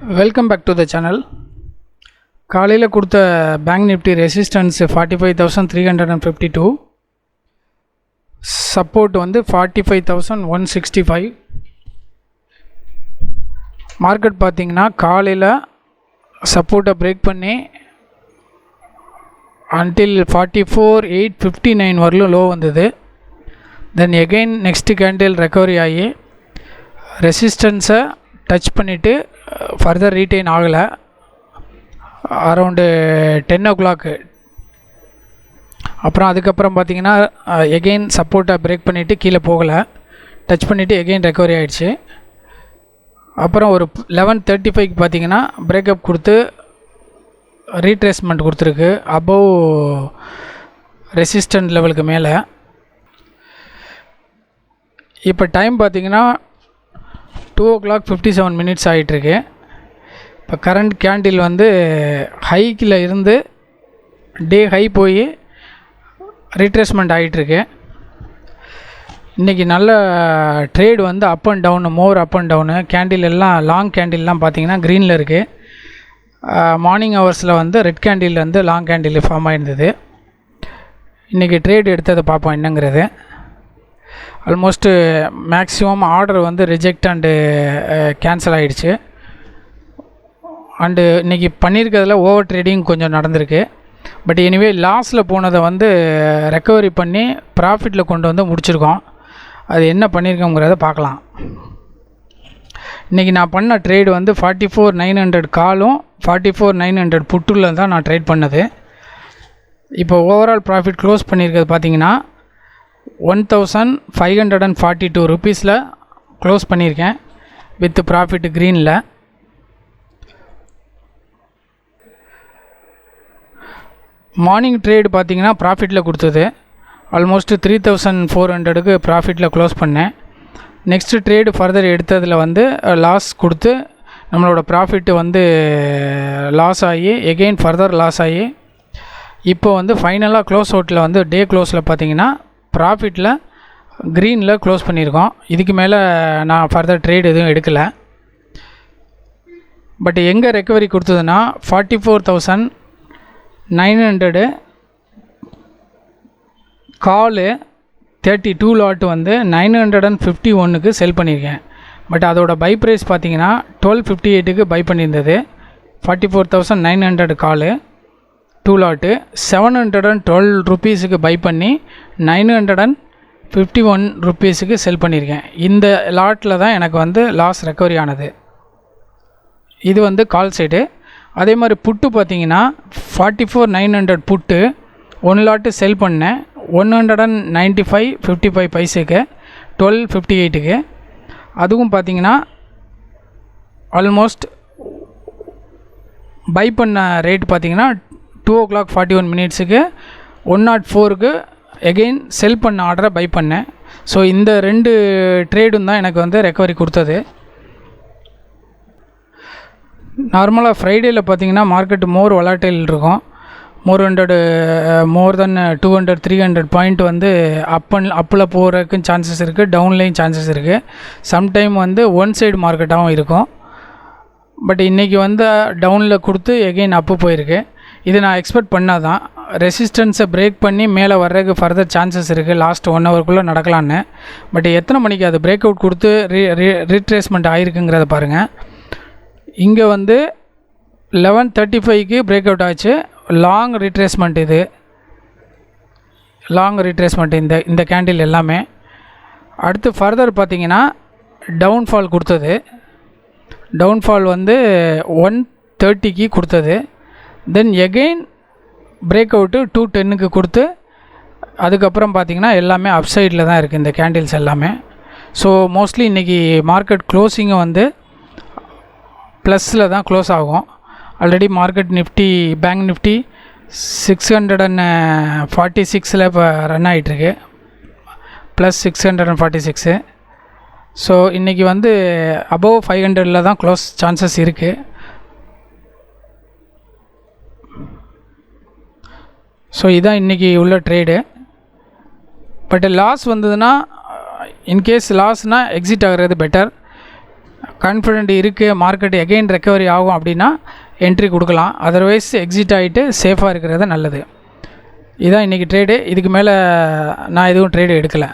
Welcome back to the channel. காலையில் கொடுத்த bank Nifty resistance 45,352, support வந்து 45,165. மார்க்கெட் பார்த்திங்கன்னா காலையில் சப்போர்ட்டை பிரேக் பண்ணி அன்டில் 44,859 வரலும் லோ வந்தது. தென் எகெயின் நெக்ஸ்ட் கேண்டில் ரெக்கவரி ஆகி ரெசிஸ்டன்ஸை டச் பண்ணிவிட்டு ஃபர்தர் ரீட்டைன் ஆகலை. அரவுண்டு 10 o'clock அப்புறம் அதுக்கப்புறம் பார்த்திங்கன்னா எகெயின் சப்போர்ட்டை பிரேக் பண்ணிவிட்டு கீழே போகலை, டச் பண்ணிவிட்டு எகெயின் ரெக்கவரி ஆகிடுச்சு. அப்புறம் ஒரு 11:35 பார்த்திங்கன்னா பிரேக்கப் கொடுத்து ரீட்ரேஸ்மெண்ட் கொடுத்துருக்கு அபவ் ரெசிஸ்டன்ட் லெவலுக்கு மேலே. இப்போ டைம் பார்த்திங்கன்னா 2:57 ஆகிட்டுருக்கு. இப்போ கரண்ட் கேண்டில் வந்து ஹைக்கில் இருந்து டே ஹை போய் ரீட்ரேஸ்மெண்ட் ஆகிட்டுருக்கு. இன்றைக்கி நல்ல ட்ரேட் வந்து up and down, more up and down. Candle எல்லாம் லாங் கேண்டில்லாம் பார்த்திங்கன்னா க்ரீனில் இருக்குது. மார்னிங் ஹவர்ஸில் வந்து ரெட் கேண்டில் வந்து லாங் கேண்டில் ஃபார்ம் ஆகிருந்தது. இன்றைக்கி ட்ரேட் எடுத்ததை பார்ப்போம் என்னங்கிறது. ஆல்மோஸ்ட்டு மேக்ஸிமம் ஆர்டர் வந்து ரிஜெக்ட் அண்டு கேன்சல் ஆகிடுச்சு. அண்டு இன்றைக்கி பண்ணியிருக்கிறதுல ஓவர் ட்ரேடிங் கொஞ்சம் நடந்திருக்கு. பட் எனிவே லாஸில் போனதை வந்து ரெக்கவரி பண்ணி ப்ராஃபிட்டில் கொண்டு வந்து முடிச்சிருக்கோம். அது என்ன பண்ணியிருக்கோங்கிறத பார்க்கலாம். இன்றைக்கி நான் பண்ண ட்ரேடு வந்து 44,900 காலும் 44,900 புட்டுல தான் நான் ட்ரேட் பண்ணது. இப்போ ஓவரால் ப்ராஃபிட் க்ளோஸ் பண்ணியிருக்கிறது பார்த்திங்கன்னா 1,542 ருபீஸில் க்ளோஸ் பண்ணியிருக்கேன் வித் ப்ராஃபிட் க்ரீனில். மார்னிங் ட்ரேடு பார்த்திங்கன்னா ப்ராஃபிட்டில் கொடுத்தது ஆல்மோஸ்ட்டு 3,400க்கு ப்ராஃபிட்டில் க்ளோஸ் பண்ணேன். நெக்ஸ்ட்டு ட்ரேடு ஃபர்தர் எடுத்ததில் வந்து லாஸ் கொடுத்து நம்மளோட ப்ராஃபிட்டு வந்து லாஸ் ஆகி எகெயின் ஃபர்தர் லாஸ் ஆகி இப்போ வந்து ஃபைனலாக க்ளோஸ் அவுட்டில் வந்து டே க்ளோஸில் பார்த்திங்கன்னா ப்ராஃபிட்டில் க்ரீனில் க்ளோஸ் பண்ணியிருக்கோம். இதுக்கு மேலே நான் ஃபர்தர் ட்ரேட் எதுவும் எடுக்கலை. பட் எங்கே ரெக்கவரி கொடுத்ததுன்னா 44,900 காலு 32 லாட் வந்து 951க்கு செல் பண்ணியிருக்கேன். பட் அதோட பை ப்ரைஸ் பார்த்திங்கன்னா 1258க்கு பை பண்ணியிருந்தது. 44,900 காலு 2 லாட்டு 712 ருபீஸுக்கு பை பண்ணி 951 ருபீஸுக்கு செல் பண்ணியிருக்கேன். இந்த லாட்டில் தான் எனக்கு வந்து லாஸ் ரெக்கவரி ஆனது. இது வந்து கால் சைடு. அதே மாதிரி புட்டு பார்த்திங்கன்னா 44,900 புட்டு 1 லாட்டு செல் பண்ணேன் 195.55 பைசைக்கு 1258க்கு. அதுவும் பார்த்திங்கன்னா ஆல்மோஸ்ட் பை பண்ண ரேட் பார்த்திங்கன்னா 2:41 104க்கு எகெயின் செல் பண்ண ஆர்டரை பை பண்ணேன். ஸோ இந்த 2 ட்ரேடும் தான் எனக்கு வந்து ரெக்கவரி கொடுத்தது. நார்மலாக ஃப்ரைடேயில் பார்த்திங்கன்னா மார்க்கெட் மோர் வொலாட்டில் இருக்கும். மோர் தென் 200-300 பாயிண்ட் வந்து அப்பில் போகிறதுக்கும் சான்சஸ் இருக்குது, டவுன்லேயும் சான்சஸ் இருக்குது. சம்டைம் வந்து ஒன் சைடு மார்க்கெட்டாகவும் இருக்கும். பட் இன்றைக்கி வந்து டவுனில் கொடுத்து எகெயின் அப்பு போயிருக்கு. இது நான் எக்ஸ்பெக்ட் பண்ணால் தான். ரெசிஸ்டன்ஸை பிரேக் பண்ணி மேலே வர்றதுக்கு ஃபர்தர் சான்சஸ் இருக்குது லாஸ்ட் 1 ஹவருக்குள்ளே நடக்கலான்னு. பட் எத்தனை மணிக்கு அது பிரேக் அவுட் கொடுத்து ரீட்ரேஸ்மெண்ட் ஆகிருக்குங்கிறத பாருங்கள். இங்கே வந்து 11:35க்கு பிரேக் அவுட் ஆச்சு. லாங் ரீட்ரேஸ்மெண்ட், இது லாங் ரீட்ரேஸ்மெண்ட் இந்த கேண்டில் எல்லாமே. அடுத்து ஃபர்தர் பார்த்திங்கன்னா டவுன்ஃபால் கொடுத்தது. டவுன்ஃபால் வந்து 130க்கு கொடுத்தது. தென் எகெயின் பிரேக் அவுட்டு 210க்கு கொடுத்து அதுக்கப்புறம் பார்த்திங்கன்னா எல்லாமே அப்சைடில் தான் இருக்குது இந்த கேண்டில்ஸ் எல்லாமே. ஸோ மோஸ்ட்லி இன்றைக்கி மார்க்கெட் க்ளோஸிங்கை வந்து ப்ளஸில் தான் க்ளோஸ் ஆகும். Already market Nifty bank Nifty 646 இப்போ ரன் ஆகிட்டுருக்கு, ப்ளஸ் 646. ஸோ இன்றைக்கி வந்து அபவ் 500 தான் க்ளோஸ் சான்சஸ் இருக்குது. ஸோ இதுதான் இன்றைக்கி உள்ள ட்ரேடு. பட் லாஸ் வந்ததுன்னா இன்கேஸ் லாஸ்னால் எக்ஸிட் ஆகிறது பெட்டர். கான்ஃபிடென்ட் இருக்குது மார்க்கெட் எகெயின் ரெக்கவரி ஆகும் அப்படின்னா என்ட்ரி கொடுக்கலாம். அதர்வைஸ் எக்ஸிட் ஆகிட்டு சேஃபாக இருக்கிறது நல்லது. இதுதான் இன்றைக்கி ட்ரேடு. இதுக்கு மேலே நான் எதுவும் ட்ரேடு எடுக்கலை.